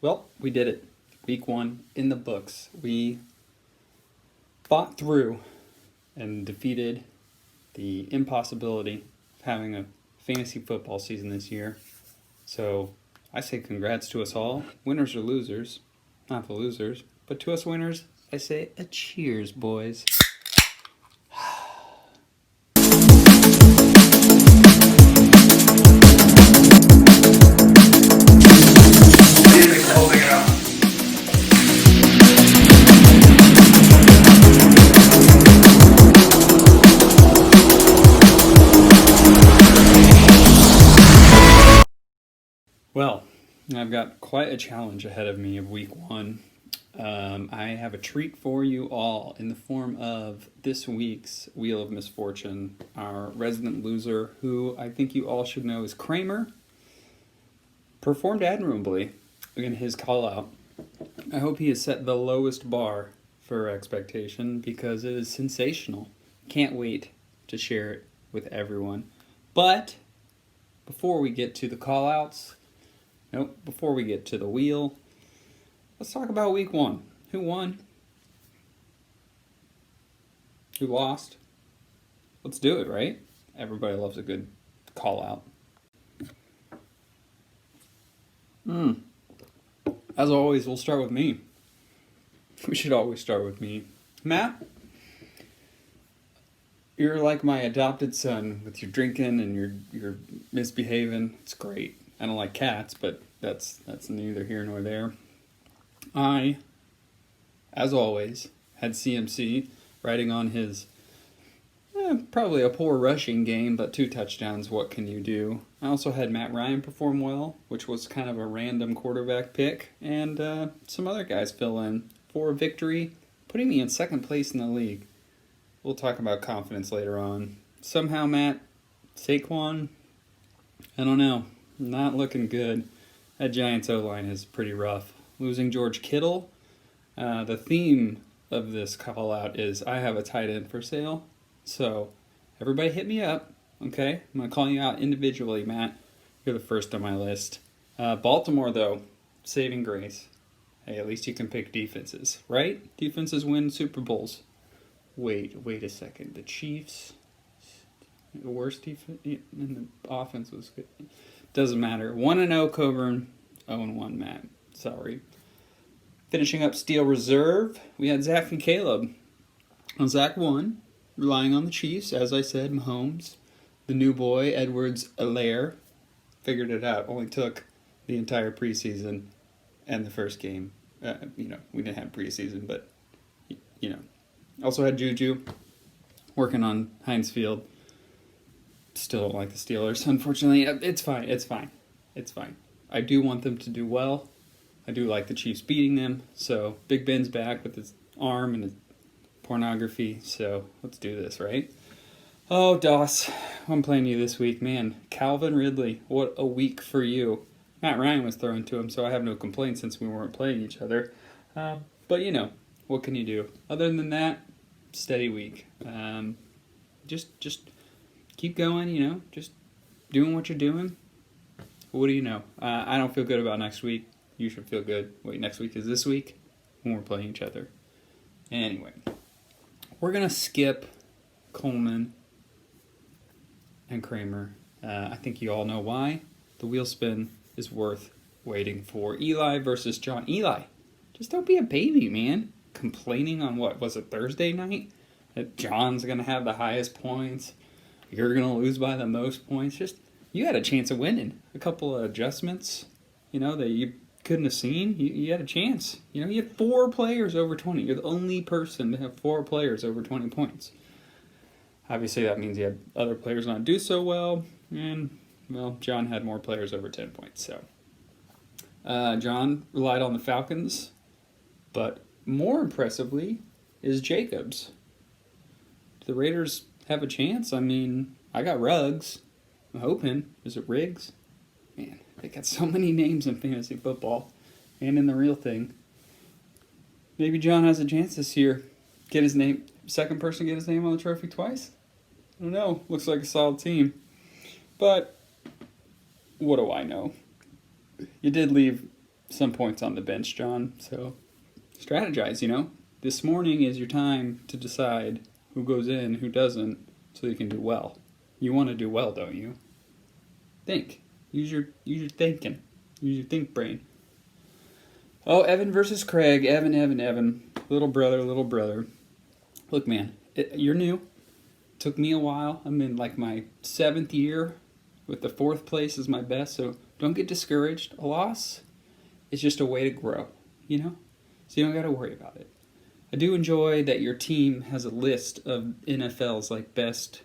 Well, we did it. Week 1 in the books. We fought through and defeated the impossibility of having a fantasy football season this year. So I say congrats to us all. Winners or losers, not the losers, but to us winners, I say a cheers, boys. Holding it up. Well, I've got quite a challenge ahead of me of week 1. I have a treat for you all in the form of this week's Wheel of Misfortune. Our resident loser, who I think you all should know is Kramer, performed admirably in his call out. I hope he has set the lowest bar for expectation because it is sensational. Can't wait to share it with everyone. But before we get to the call outs, before we get to the wheel, let's talk about week 1. Who won? Who lost? Let's do it, right? Everybody loves a good call out. As always, we'll start with me. We should always start with me. Matt, you're like my adopted son with your drinking and your misbehaving. It's great. I don't like cats, but that's neither here nor there. I, as always, had CMC riding on his probably a poor rushing game, but 2 touchdowns. What can you do? I also had Matt Ryan perform well, which was kind of a random quarterback pick, and some other guys fill in for a victory, putting me in second place in the league. We'll talk about confidence later on. Somehow, Matt, Saquon, I don't know, not looking good. That Giants O-line is pretty rough. Losing George Kittle. The theme of this call out is I have a tight end for sale. So everybody hit me up, okay? I'm going to call you out individually, Matt. You're the first on my list. Baltimore, though, saving grace. Hey, at least you can pick defenses, right? Defenses win Super Bowls. Wait a second. The Chiefs, the worst defense, and the offense was good. Doesn't matter. 1-0 Coburn, 0-1 Matt. Sorry. Finishing up Steel Reserve, we had Zach and Caleb. Well, Zach won, relying on the Chiefs, as I said, Mahomes. The new boy, Edwards-Helaire, figured it out. Only took the entire preseason and the first game. We didn't have preseason, but, Also had Juju working on Heinz Field. Still don't like the Steelers, unfortunately. It's fine. I do want them to do well. I do like the Chiefs beating them. So Big Ben's back with his arm and his pornography. So let's do this, right? Oh, Doss, I'm playing you this week. Man, Calvin Ridley, what a week for you. Matt Ryan was thrown to him, so I have no complaints since we weren't playing each other. But, what can you do? Other than that, steady week. Just keep going, just doing what you're doing. What do you know? I don't feel good about next week. You should feel good. Wait, next week is this week when we're playing each other. Anyway, we're going to skip Coleman and Kramer. I think you all know why. The wheel spin is worth waiting for. Eli versus John. Eli, just don't be a baby, man. Complaining on what? Was it Thursday night? That John's going to have the highest points. You're going to lose by the most points. You had a chance of winning. A couple of adjustments, that you couldn't have seen. You had a chance. You had 4 players over 20. You're the only person to have 4 players over 20 points. Obviously, that means you had other players not do so well. And, John had more players over 10 points. So, John relied on the Falcons. But more impressively is Jacobs. Do the Raiders have a chance? I got Ruggs. I'm hoping. Is it Riggs? Man, they got so many names in fantasy football and in the real thing. Maybe John has a chance this year. Get his name. Second person get his name on the trophy twice? I don't know. Looks like a solid team. But what do I know? You did leave some points on the bench, John. So strategize, This morning is your time to decide who goes in, who doesn't, so you can do well. You want to do well, don't you? Think. Use your thinking. Use your think brain. Oh, Evan versus Craig. Evan. Little brother. Look, man, you're new. Took me a while. I'm in like my 7th year with the 4th place as my best, so don't get discouraged. A loss is just a way to grow, So you don't got to worry about it. I do enjoy that your team has a list of NFL's like best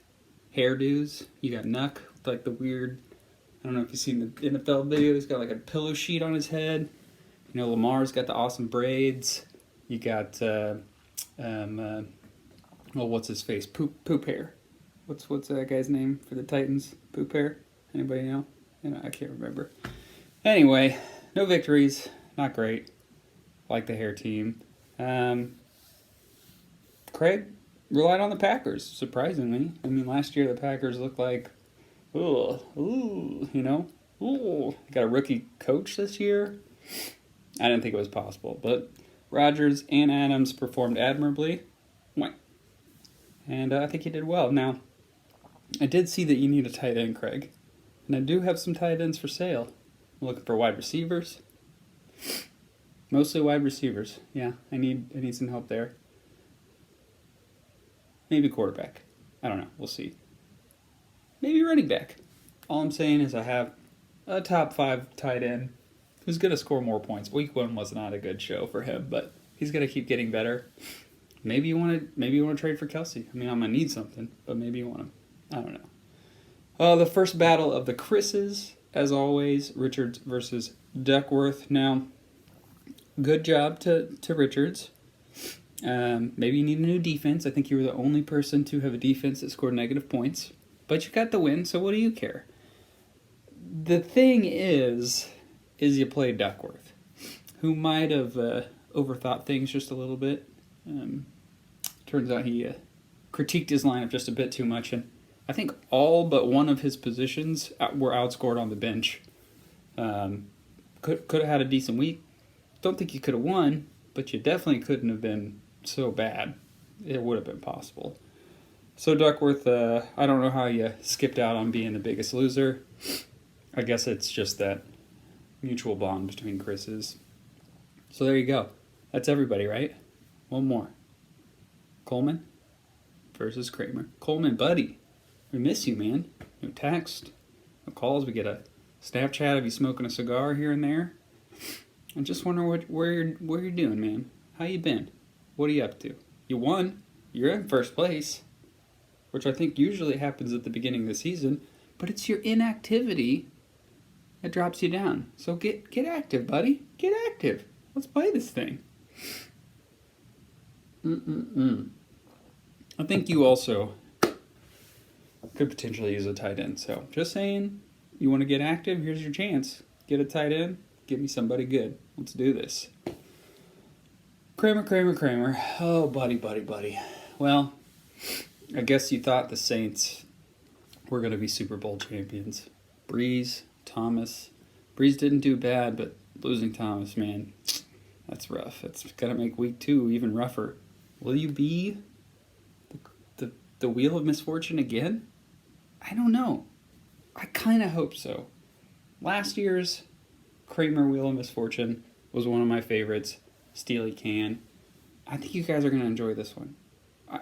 hairdos. You got Nuck with like the weird, I don't know if you've seen the NFL video, he's got like a pillow sheet on his head. Lamar's got the awesome braids. You got, what's his face? Poop hair. What's that guy's name for the Titans? Poop hair? Anybody know? I can't remember. Anyway, no victories. Not great. Like the hair team. Craig relied on the Packers, surprisingly. Last year the Packers looked like, got a rookie coach this year. I didn't think it was possible, but Rodgers and Adams performed admirably. And I think he did well. Now, I did see that you need a tight end, Craig. And I do have some tight ends for sale. I'm looking for wide receivers. Mostly wide receivers. Yeah, I need some help there. Maybe quarterback. I don't know. We'll see. Maybe running back. All I'm saying is I have a top 5 tight end who's going to score more points. Week 1 was not a good show for him, but he's going to keep getting better. Maybe you want to trade for Kelsey. I'm going to need something, but maybe you want him. I don't know. The first battle of the Chris's, as always, Richards versus Duckworth. Now, good job to Richards. Maybe you need a new defense. I think you were the only person to have a defense that scored negative points. But you got the win, so what do you care? The thing is you played Duckworth, who might have overthought things just a little bit. Turns out he critiqued his lineup just a bit too much, and I think all but one of his positions were outscored on the bench. Could have had a decent week. Don't think you could have won, but you definitely couldn't have been so bad. It would have been possible. So Duckworth, I don't know how you skipped out on being the biggest loser. I guess it's just that mutual bond between Chris's. So there you go. That's everybody, right? One more. Coleman versus Kramer. Coleman, buddy, we miss you, man. No text, no calls. We get a Snapchat of you smoking a cigar here and there. I just wonder where you're doing, man. How you been? What are you up to? You won. You're in first place, which I think usually happens at the beginning of the season. But it's your inactivity that drops you down. So get active, buddy. Get active. Let's play this thing. I think you also could potentially use a tight end. So just saying, you want to get active? Here's your chance. Get a tight end. Give me somebody good. Let's do this. Kramer. Oh, buddy. Well, I guess you thought the Saints were going to be Super Bowl champions. Breeze, Thomas. Breeze didn't do bad, but losing Thomas, man, that's rough. It's going to make week 2 even rougher. Will you be the wheel of misfortune again? I don't know. I kind of hope so. Last year's Kramer Wheel of Misfortune was one of my favorites. Steely Can. I think you guys are going to enjoy this one.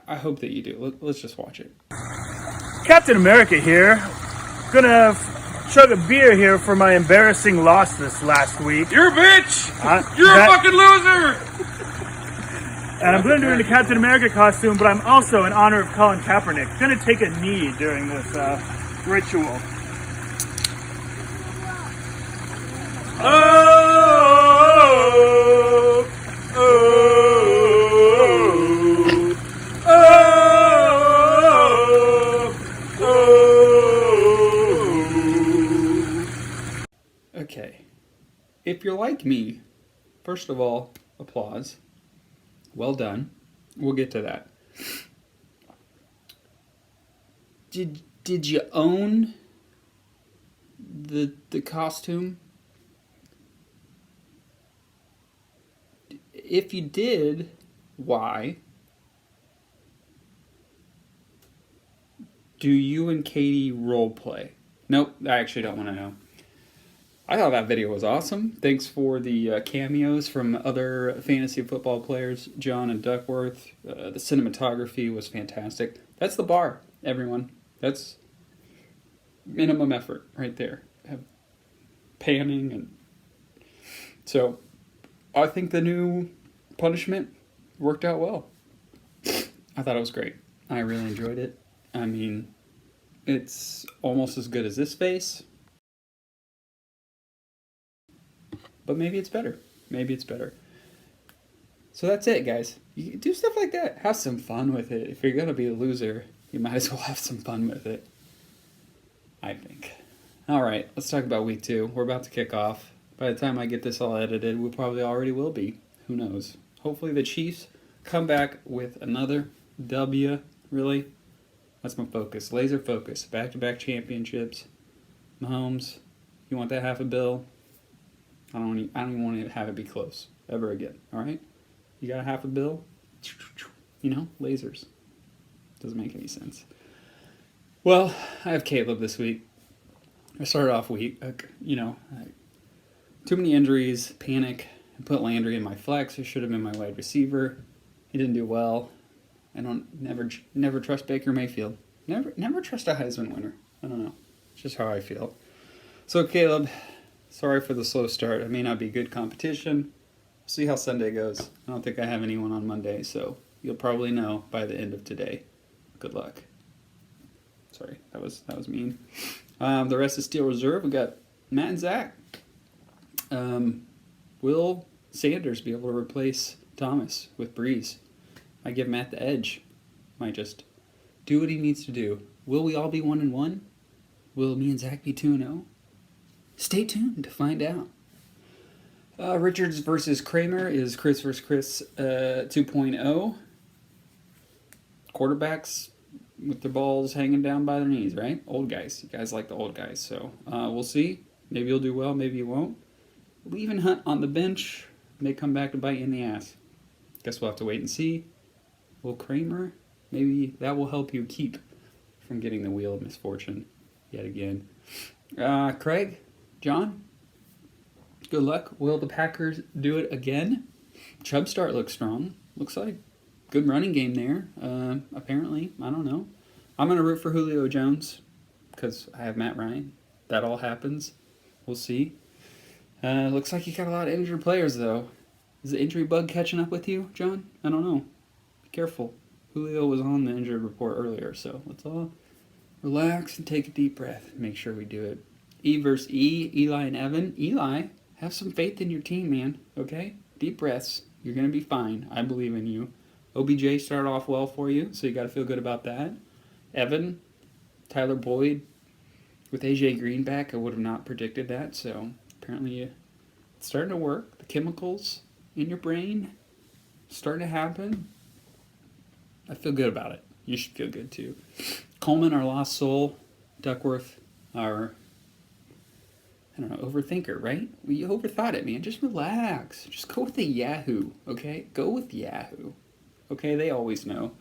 I hope that you do. Let's just watch it. Captain America here. Gonna chug a beer here for my embarrassing loss this last week. You're a bitch! You're a fucking loser! And I'm gonna do it in the Captain America costume, but I'm also, in honor of Colin Kaepernick, gonna take a knee during this ritual. Okay. If you're like me, first of all, applause. Well done. We'll get to that. Did you own the costume? if you did, why? Do you and Katie role play? Nope, I actually don't want to know. I thought that video was awesome. Thanks for the cameos from other fantasy football players, John and Duckworth. The cinematography was fantastic. That's the bar, everyone. That's minimum effort right there. Have panning and so I think the new punishment worked out well. I thought it was great. I really enjoyed it. I mean, it's almost as good as this face. But maybe it's better. Maybe it's better. So that's it, guys. You do stuff like that. Have some fun with it. If you're going to be a loser, you might as well have some fun with it. I think. All right, let's talk about week 2. We're about to kick off. By the time I get this all edited, we probably already will be. Who knows? Hopefully the Chiefs come back with another W. Really? That's my focus. Laser focus. Back-to-back championships. Mahomes, you want that $500 million? I don't even want to have it be close ever again. All right? You got $500 million? You know, lasers. Doesn't make any sense. Well, I have Caleb this week. I started off week, too many injuries, panic. I put Landry in my flex. It should have been my wide receiver. He didn't do well. I don't never trust Baker Mayfield. Never trust a Heisman winner. I don't know. It's just how I feel. So Caleb, sorry for the slow start. It may not be good competition. See how Sunday goes. I don't think I have anyone on Monday, so you'll probably know by the end of today. Good luck. Sorry, that was mean. The rest is Steel Reserve. We got Matt and Zach. Will Sanders be able to replace Thomas with Breeze? Might give Matt the edge. Might just do what he needs to do. Will we all be 1-1? Will me and Zach be 2-0? Stay tuned to find out. Richards versus Kramer is Chris versus Chris 2.0. Quarterbacks with their balls hanging down by their knees, right? Old guys. You guys like the old guys. So we'll see. Maybe you'll do well. Maybe you won't. Leaving Hunt on the bench may come back to bite you in the ass. Guess we'll have to wait and see. Will Kramer? Maybe that will help you keep from getting the wheel of misfortune yet again. Craig? John? Good luck. Will the Packers do it again? Chubb start looks strong. Looks like good running game there. Apparently. I don't know. I'm going to root for Julio Jones because I have Matt Ryan. That all happens. We'll see. Looks like you got a lot of injured players, though. Is the injury bug catching up with you, John? I don't know. Be careful. Julio was on the injured report earlier, so let's all relax and take a deep breath. Make sure we do it. E versus E, Eli and Evan. Eli, have some faith in your team, man, okay? Deep breaths. You're going to be fine. I believe in you. OBJ started off well for you, so you got to feel good about that. Evan, Tyler Boyd, with AJ Green back, I would have not predicted that, so apparently it's starting to work. The chemicals in your brain starting to happen. I feel good about it. You should feel good too. Coleman, our lost soul. Duckworth, our, overthinker, right? We overthought it, man. Just relax. Just go with the Yahoo, okay? Go with Yahoo. Okay, they always know.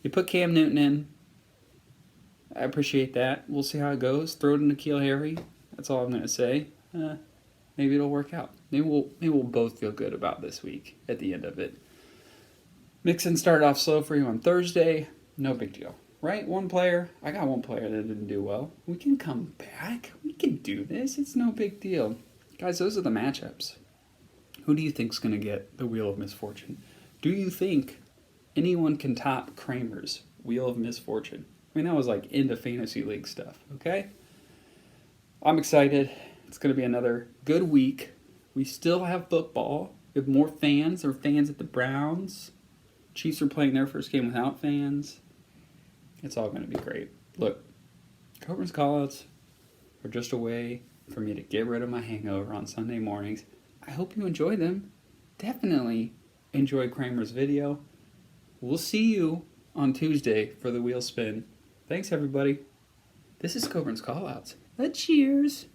You put Cam Newton in. I appreciate that. We'll see how it goes. Throw it in N'Keal Harry. That's all I'm going to say. Maybe it'll work out. Maybe we'll both feel good about this week at the end of it. Mixon started off slow for you on Thursday. No big deal. Right? One player. I got one player that didn't do well. We can come back. We can do this. It's no big deal. Guys, those are the matchups. Who do you think's going to get the Wheel of Misfortune? Do you think anyone can top Kramer's Wheel of Misfortune? I mean, that was like into fantasy league stuff, okay? I'm excited. It's going to be another good week. We still have football. We have more fans. There are fans at the Browns. Chiefs are playing their first game without fans. It's all going to be great. Look, Coburn's callouts are just a way for me to get rid of my hangover on Sunday mornings. I hope you enjoy them. Definitely enjoy Kramer's video. We'll see you on Tuesday for the wheel spin. Thanks, everybody. This is Coburn's callouts. Cheers.